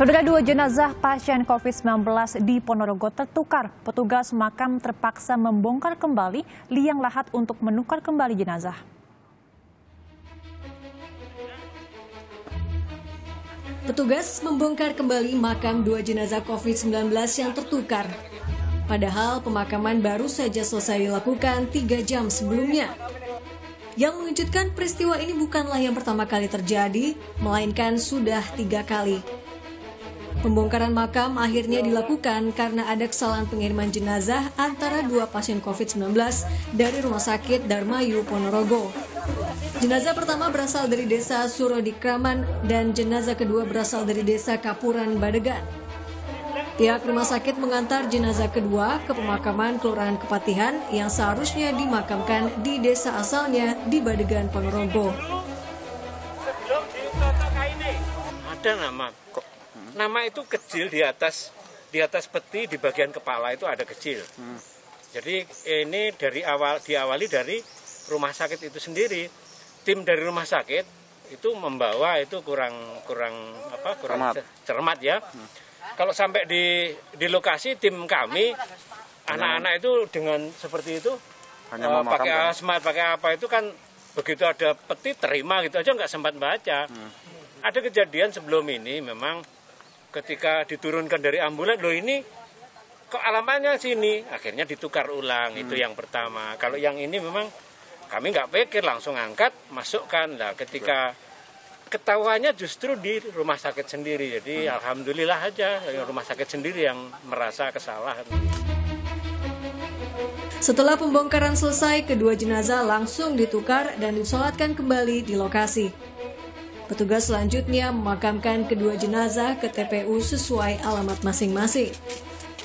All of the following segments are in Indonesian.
Saudara, dua jenazah pasien COVID-19 di Ponorogo tertukar. Petugas makam terpaksa membongkar kembali liang lahat untuk menukar kembali jenazah. Petugas membongkar kembali makam dua jenazah COVID-19 yang tertukar. Padahal pemakaman baru saja selesai dilakukan 3 jam sebelumnya. Yang mengejutkan, peristiwa ini bukanlah yang pertama kali terjadi, melainkan sudah 3 kali. Pembongkaran makam akhirnya dilakukan karena ada kesalahan pengiriman jenazah antara 2 pasien COVID-19 dari Rumah Sakit Darmayu, Ponorogo. Jenazah pertama berasal dari desa Surodikraman dan jenazah kedua berasal dari desa Kapuran, Badegan. Pihak rumah sakit mengantar jenazah kedua ke pemakaman Kelurahan Kepatihan yang seharusnya dimakamkan di desa asalnya di Badegan, Ponorogo. Ada nama itu kecil di atas peti di bagian kepala itu ada kecil. Jadi ini diawali dari rumah sakit itu sendiri. Tim dari rumah sakit itu membawa itu kurang cermat ya. Kalau sampai di lokasi tim kami anak-anak itu dengan seperti itu pakai asmat pakai apa itu kan begitu ada peti terima gitu aja nggak sempat baca. Ada kejadian sebelum ini memang ketika diturunkan dari ambulan, loh ini kok alamatnya sini, akhirnya ditukar ulang. Itu yang pertama. Kalau yang ini memang kami nggak pikir, langsung angkat masukkan. Nah ketika ketahuannya justru di rumah sakit sendiri. Jadi alhamdulillah aja rumah sakit sendiri yang merasa kesalahan. Setelah pembongkaran selesai, kedua jenazah langsung ditukar dan disolatkan kembali di lokasi. Petugas selanjutnya memakamkan kedua jenazah ke TPU sesuai alamat masing-masing.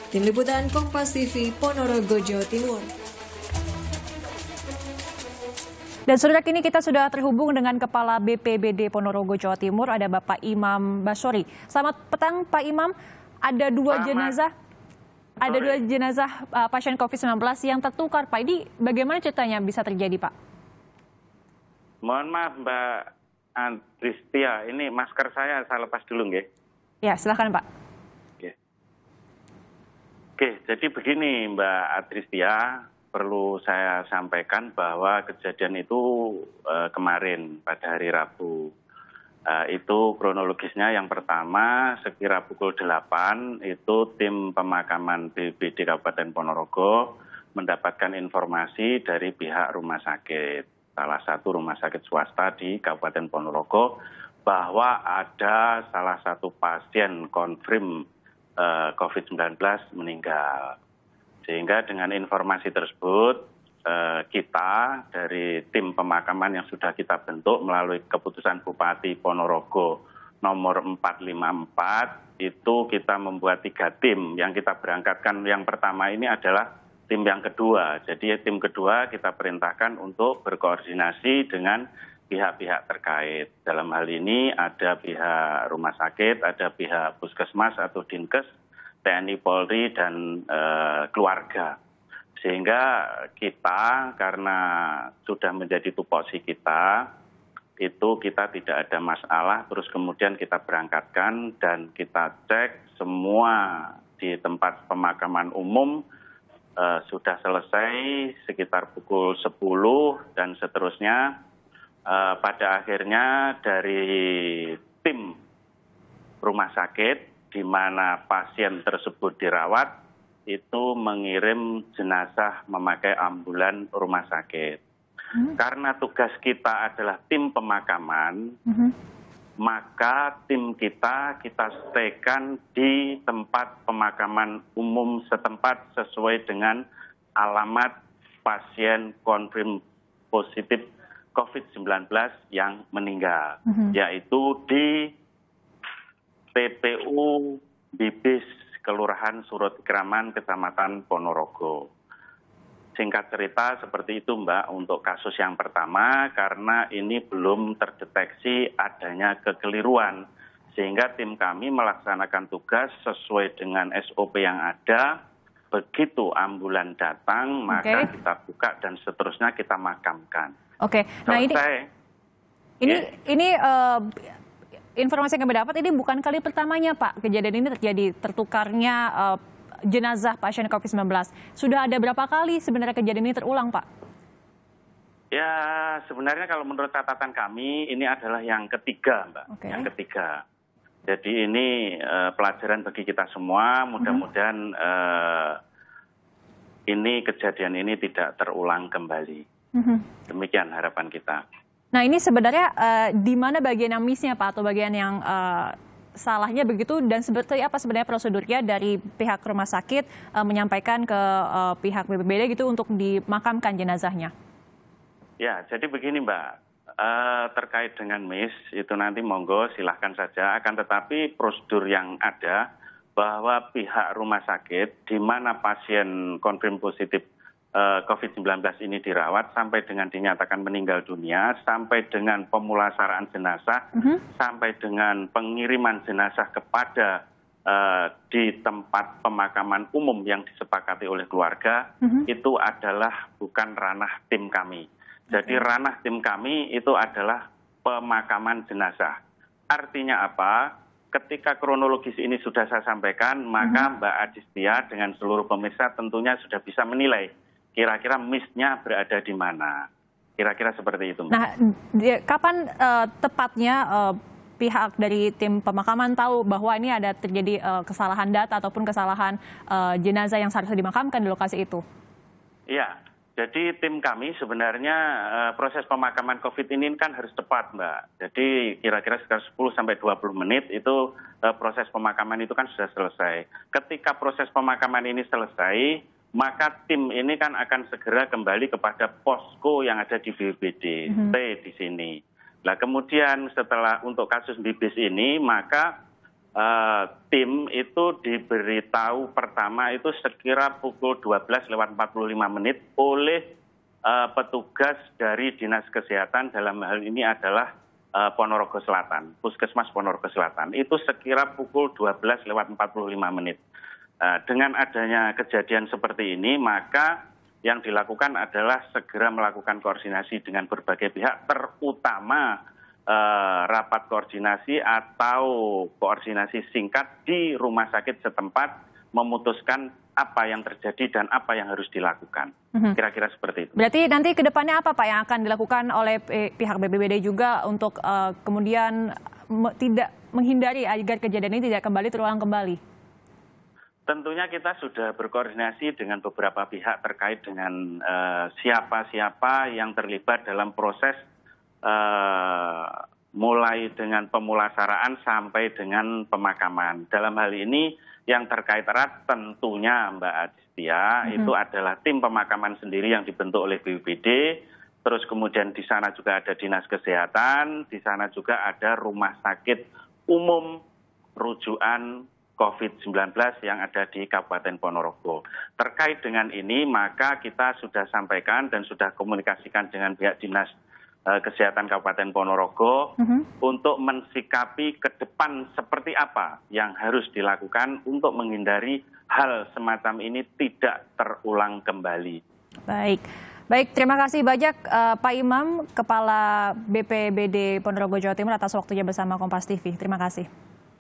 Tim Liputan Kompas TV, Ponorogo, Jawa Timur. Dan saudara, kini kita sudah terhubung dengan Kepala BPBD Ponorogo, Jawa Timur, ada Bapak Imam Basori. Selamat petang, Pak Imam. Ada dua jenazah pasien COVID-19 yang tertukar, Pak. Ini bagaimana ceritanya bisa terjadi, Pak? Mohon maaf, Mbak Adristia. Ini masker saya lepas dulu, nggih. Ya, silakan, Pak. Oke, jadi begini, Mbak Adristia. Perlu saya sampaikan bahwa kejadian itu kemarin pada hari Rabu. Itu kronologisnya yang pertama sekira pukul 8 itu tim pemakaman BPBD Kabupaten Ponorogo mendapatkan informasi dari pihak rumah sakit, salah satu rumah sakit swasta di Kabupaten Ponorogo, bahwa ada salah satu pasien konfirm COVID-19 meninggal. Sehingga dengan informasi tersebut, kita dari tim pemakaman yang sudah kita bentuk melalui keputusan Bupati Ponorogo nomor 454, itu kita membuat 3 tim yang kita berangkatkan. Yang pertama ini adalah tim yang kedua. Jadi tim kedua kita perintahkan untuk berkoordinasi dengan pihak-pihak terkait. Dalam hal ini ada pihak rumah sakit, ada pihak puskesmas atau dinkes, TNI, Polri, dan keluarga. Sehingga kita, karena sudah menjadi tupoksi kita, itu kita tidak ada masalah, terus kemudian kita berangkatkan dan kita cek semua di tempat pemakaman umum sudah selesai sekitar pukul 10 dan seterusnya. Pada akhirnya dari tim rumah sakit di mana pasien tersebut dirawat, itu mengirim jenazah memakai ambulan rumah sakit. Karena tugas kita adalah tim pemakaman, maka tim kita staykan di tempat pemakaman umum setempat sesuai dengan alamat pasien konfirm positif COVID-19 yang meninggal, yaitu di TPU Bibis Kelurahan Surodikraman, Kecamatan Ponorogo. Singkat cerita seperti itu, Mbak, untuk kasus yang pertama, karena ini belum terdeteksi adanya kekeliruan. Sehingga tim kami melaksanakan tugas sesuai dengan SOP yang ada. Begitu ambulan datang, maka kita buka dan seterusnya kita makamkan. Oke, nah ini informasi yang kami dapat ini bukan kali pertamanya Pak kejadian ini terjadi, tertukarnya jenazah pasien COVID-19. Sudah ada berapa kali sebenarnya kejadian ini terulang Pak? Ya, sebenarnya kalau menurut catatan kami, ini adalah yang ketiga, Mbak. Oke. Yang ketiga. Jadi ini pelajaran bagi kita semua. Mudah-mudahan ini kejadian ini tidak terulang kembali. Demikian harapan kita. Nah ini sebenarnya di mana bagian yang miss-nya Pak, atau bagian yang salahnya begitu, dan seperti apa sebenarnya prosedurnya dari pihak rumah sakit menyampaikan ke pihak BPBD gitu untuk dimakamkan jenazahnya? Ya, jadi begini Mbak. Terkait dengan miss itu nanti monggo silahkan saja, akan tetapi prosedur yang ada bahwa pihak rumah sakit di mana pasien konfirm positif COVID-19 ini dirawat sampai dengan dinyatakan meninggal dunia, sampai dengan pemulasaraan jenazah, sampai dengan pengiriman jenazah kepada di tempat pemakaman umum yang disepakati oleh keluarga, itu adalah bukan ranah tim kami. Jadi ranah tim kami itu adalah pemakaman jenazah. Artinya apa? Ketika kronologis ini sudah saya sampaikan, maka Mbak Adistia dengan seluruh pemirsa tentunya sudah bisa menilai kira-kira miss-nya berada di mana. Kira-kira seperti itu, Mbak. Nah, kapan tepatnya pihak dari tim pemakaman tahu bahwa ini ada terjadi kesalahan data ataupun kesalahan jenazah yang seharusnya dimakamkan di lokasi itu? Iya. Jadi tim kami sebenarnya proses pemakaman COVID ini kan harus tepat, Mbak. Jadi kira-kira sekitar 10-20 menit itu proses pemakaman itu kan sudah selesai. Ketika proses pemakaman ini selesai, maka tim ini kan akan segera kembali kepada posko yang ada di BPBD T di sini. Nah kemudian setelah untuk kasus Bibis ini, maka tim itu diberitahu pertama itu sekira pukul 12:45 oleh petugas dari Dinas Kesehatan, dalam hal ini adalah Ponorogo Selatan, Puskesmas Ponorogo Selatan. Itu sekira pukul 12:45. Dengan adanya kejadian seperti ini, maka yang dilakukan adalah segera melakukan koordinasi dengan berbagai pihak, terutama rapat koordinasi atau koordinasi singkat di rumah sakit setempat, memutuskan apa yang terjadi dan apa yang harus dilakukan. Kira-kira seperti itu. Berarti nanti ke depannya apa Pak yang akan dilakukan oleh pihak BPBD juga untuk kemudian tidak menghindari agar kejadian ini tidak kembali terulang kembali? Tentunya kita sudah berkoordinasi dengan beberapa pihak terkait dengan siapa-siapa yang terlibat dalam proses mulai dengan pemulasaraan sampai dengan pemakaman. Dalam hal ini yang terkait erat tentunya Mbak Adistia itu adalah tim pemakaman sendiri yang dibentuk oleh BPBD, terus kemudian di sana juga ada Dinas Kesehatan, di sana juga ada Rumah Sakit Umum Rujukan COVID-19 yang ada di Kabupaten Ponorogo. Terkait dengan ini maka kita sudah sampaikan dan sudah komunikasikan dengan pihak Dinas Kesehatan Kabupaten Ponorogo untuk mensikapi ke depan seperti apa yang harus dilakukan untuk menghindari hal semacam ini tidak terulang kembali. Baik, terima kasih banyak Pak Imam, Kepala BPBD Ponorogo Jawa Timur atas waktunya bersama Kompas TV. Terima kasih.